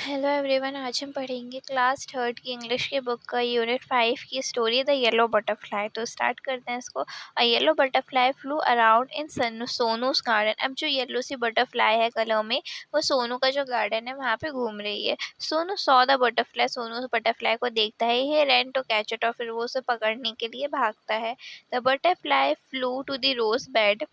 Hello everyone. आज हम पढ़ेंगे क्लास थर्ड की इंग्लिश की बुक का यूनिट 5 की स्टोरी द येलो बटरफ्लाई। तो स्टार्ट करते हैं इसको। A yellow butterfly flew around in Sonu's garden. अब जो येलो सी बटरफ्लाई है कलर में, वो सोनू का जो गार्डन है वहाँ पे घूम रही है। Sonu saw the butterfly. Sonu उस बटरफ्लाई को देखता है। He ran to catch it, और फिर वो उसे पकड़ने के लिए भागता है। The butterfly flew to the rose bed.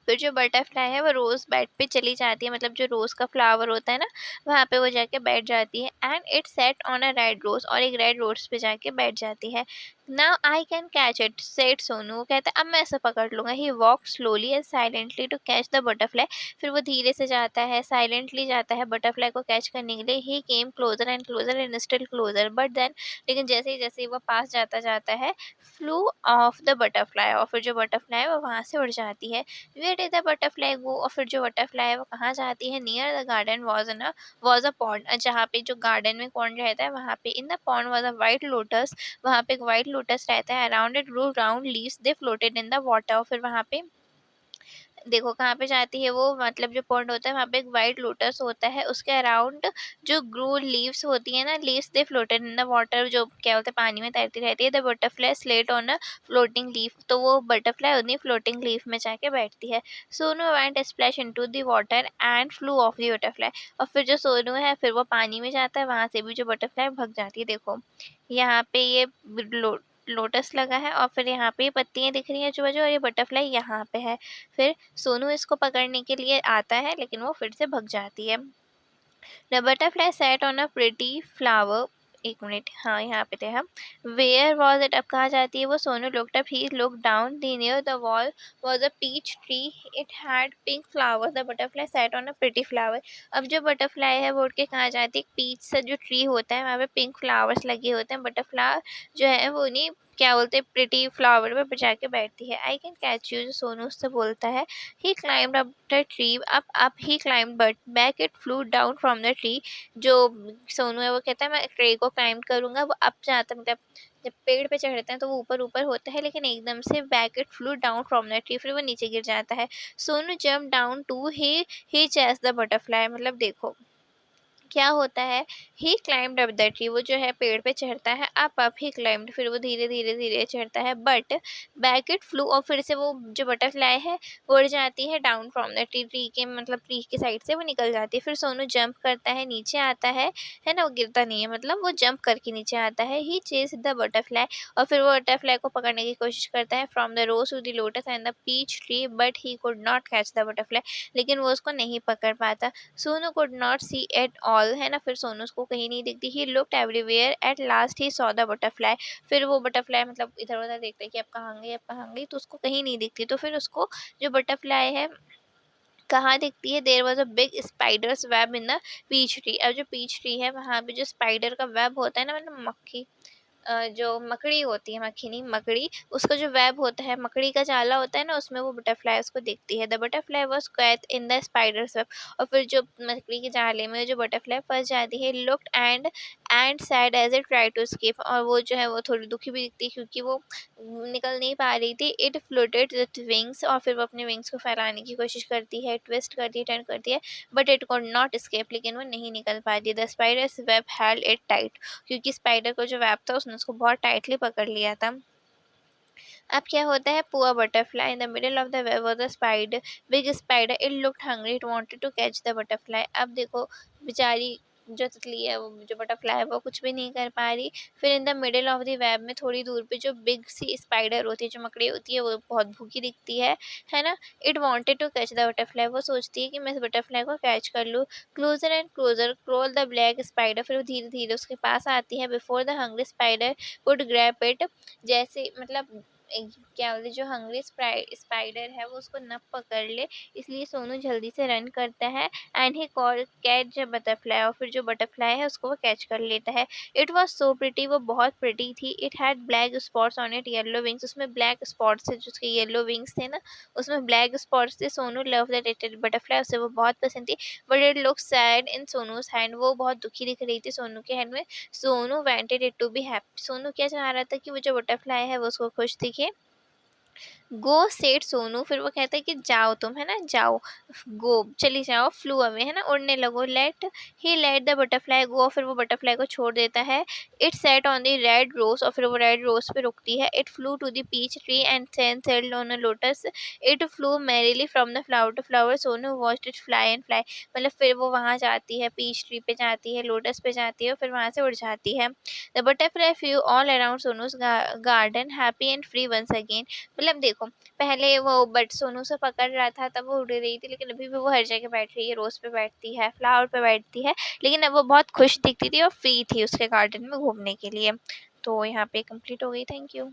फिर जो बटरफ्लाई है वो रोज बेड पे चली जाती है, मतलब जो रोज का फ्लावर होता है ना, वहाँ पे वो जाके बैठ जाती है। And it sat on a red rose, और एक रेड रोज पे जाके बैठ जाती है। Now I can catch it said Sonu. वो कहता है अब मैं इसे पकड़ लूंगा। He walk slowly and silently to catch the butterfly. फिर वो धीरे से जाता है, साइलेंटली जाता है बटरफ्लाई को कैच करने के लिए। He came closer and still closer, but then, लेकिन जैसे ही वो पास जाता जाता है, फ्लू ऑफ द बटरफ्लाई, और फिर जो बटरफ्लाई है वो वहाँ से उड़ जाती है। वेयर डिड द बटरफ्लाई गो। और फिर जो बटरफ्लाई है वो कहाँ जाती है। Near the garden was a pond. जहाँ पे जो गार्डन में पॉन्ड रहता है वहाँ पे, in the pond was a white lotus. वहाँ पे एक वाइट लोटस रहता है। Around it grew round leaves they floated in the water. और फिर वहाँ पे देखो कहाँ पे जाती है वो, मतलब जो पॉन्ड होता है वहाँ पे एक वाइट लोटस होता है। उसके अराउंड जो ग्रू लीव्स होती है ना, leaves they floated in the water, जो क्या बोलते हैं पानी में तैरती रहती है। The butterfly slate on a floating leaf. तो वो बटरफ्लाई उन्हीं फ्लोटिंग लीफ में जाके बैठती है। Sonu went splash into the water and flew off the butterfly. और फिर जो सोनू है फिर वो पानी में जाता है, वहां से भी जो बटरफ्लाई भग जाती है। देखो यहाँ पे ये लोटस लगा है, और फिर यहाँ पे पत्तियां दिख रही हैं जो और ये बटरफ्लाई यहाँ पे है। फिर सोनू इसको पकड़ने के लिए आता है, लेकिन वो फिर से भग जाती है। The butterfly sat on a pretty flower. एक मिनट, हाँ यहाँ पे थे हम। Where was it. अब कहाँ जाती है वो। Sonu looked up, he look down, the near the wall was a peach tree. It had pink flower. The butterfly sat on a pretty flower. अब जो बटरफ्लाई है वो उठ के कहाँ जाती है। पीच से जो ट्री होता है वहाँ पे पिंक फ्लावर्स लगे होते हैं। बटरफ्लाई जो है वो नहीं, क्या बोलते हैं, प्रिटी फ्लावर पे जाके बैठती है। आई कैन कैच यू, जो सोनू उससे बोलता है। He climbed up the tree. up he climbed, but back it flew down from the tree। जो सोनू है वो कहता है मैं ट्री को क्लाइंब करूंगा, वो अप जाता है, मतलब जब पेड़ पे चढ़ते हैं तो वो ऊपर ऊपर होता है, लेकिन एकदम से back it flew down from the tree, फिर वो नीचे गिर जाता है। Sonu jump down to he chase the butterfly. मतलब देखो क्या होता है। He climbed up the tree. वो जो है पेड़ पे चढ़ता है। अप ही क्लाइम्ड, फिर वो धीरे धीरे धीरे चढ़ता है। बट बैक इट फ्लू, और फिर से वो जो बटरफ्लाई है वो उड़ जाती है down from the tree. Tree के मतलब ट्री की साइड से वो निकल जाती है। फिर सोनू जंप करता है, नीचे आता है ना, वो गिरता नहीं है, मतलब वो जंप करके नीचे आता है। ही चेस द बटरफ्लाई। और फिर वो बटरफ्लाई को पकड़ने की कोशिश करता है from the rose to the lotus and the peach tree, but he could not catch the butterfly. लेकिन वो उसको नहीं पकड़ पाता। Sonu could not see at all, है ना, फिर सोनू उसको कहीं नहीं दिखती। He looked everywhere, at last he saw the butterfly. फिर वो बटरफ्लाई मतलब इधर उधर देखता है कि अब कहाँ गई अब कहाँ गई, तो उसको कहीं नहीं दिखती। तो फिर उसको जो बटरफ्लाई है कहाँ दिखती है। There was a big spider's web in the peach tree. अब जो पीच ट्री है वहाँ पे जो स्पाइडर का वेब होता है ना, मतलब मक्खी, जो मकड़ी होती है, मक्खी नहीं मकड़ी, उसका जो वेब होता है, मकड़ी का जाला होता है ना, उसमें वो बटरफ्लाई उसको दिखती है। द बटरफ्लाई वाज कैद इन द स्पाइडर्स वेब। और फिर जो मकड़ी के जाले में जो बटरफ्लाई फंस जाती है, looked and sad as it try to escape। और वो जो है वो थोड़ी दुखी भी दिखती है क्योंकि वो निकल नहीं पा रही थी। It floated with wings. और फिर वो अपने विंग्स को फैलाने की कोशिश करती है, ट्विस्ट करती है, टर्न करती है, but it could not escape। लेकिन वो नहीं निकल पाती। The spiders web held it tight. क्योंकि स्पाइडर को जो वेब था उसने उसको बहुत टाइटली पकड़ लिया था। अब क्या होता है। Poor butterfly in the middle of the web was a spider, big spider. It looked hungry, it wanted to catch the butterfly. अब देखो बेचारी जो तितली है, वो जो बटरफ्लाई है, वो कुछ भी नहीं कर पा रही। फिर इन the middle of the web में थोड़ी दूर पे जो बिग सी स्पाइडर होती है, जो मकड़ी होती है, वो बहुत भूखी दिखती है ना। It wanted to catch the butterfly. वो सोचती है कि मैं इस बटरफ्लाई को कैच कर लूँ। Closer and closer crawl the black spider. फिर वो धीरे धीरे उसके पास आती है। Before the hungry spider could grab it, जैसे मतलब क्या बोलते, जो हंग्री स्पाइडर है वो उसको न पकड़ ले, इसलिए सोनू जल्दी से रन करता है। And he call catch the butterfly. और फिर जो बटरफ्लाई है उसको वो कैच कर लेता है। इट वॉज सो प्रिटी, वो बहुत प्रिटी थी। It had black spots on it yellow wings. उसमें ब्लैक स्पॉट्स थे, जो उसके येलो विंग्स थे ना, उसमें ब्लैक स्पॉट्स थे। Sonu love that little butterfly, उसे वो बहुत पसंद थी। But it look sad in सोनूज hand, वो बहुत दुखी दिख रही थी सोनू के हैंड में। Sonu wanted it to be happy. Sonu क्या चाह रहा था कि वो जो बटरफ्लाई है वो उसको खुश दिखे, गो सेड सोनू, फिर वो कहता है कि जाओ तुम, है ना, जाओ, गो चली जाओ, फ्लू अवे, है ना, उड़ने लगो, he let the butterfly go, फिर वो बटरफ्लाई को छोड़ देता है। It sat on the red rose, और फिर वो रेड रोज पे रुकती है। It flew to the peach tree and settled on a lotus. It flew merrily from the flower to flower, Sonu watched it fly and fly. मतलब फिर वो वहां जाती है, पीच ट्री पे जाती है, लोटस पे जाती है, और फिर वहां से उड़ जाती है। The butterfly flew all around Sonu's garden happy and free once again. मतलब देखो, पहले वो बट सोनू से पकड़ रहा था तब वो उड़ रही थी, लेकिन अभी भी वो हर जगह बैठ रही है, रोज पे बैठती है, फ्लावर पे बैठती है, लेकिन अब वो बहुत खुश दिखती थी और फ्री थी उसके गार्डन में घूमने के लिए। तो यहाँ पे कंप्लीट हो गई। Thank you.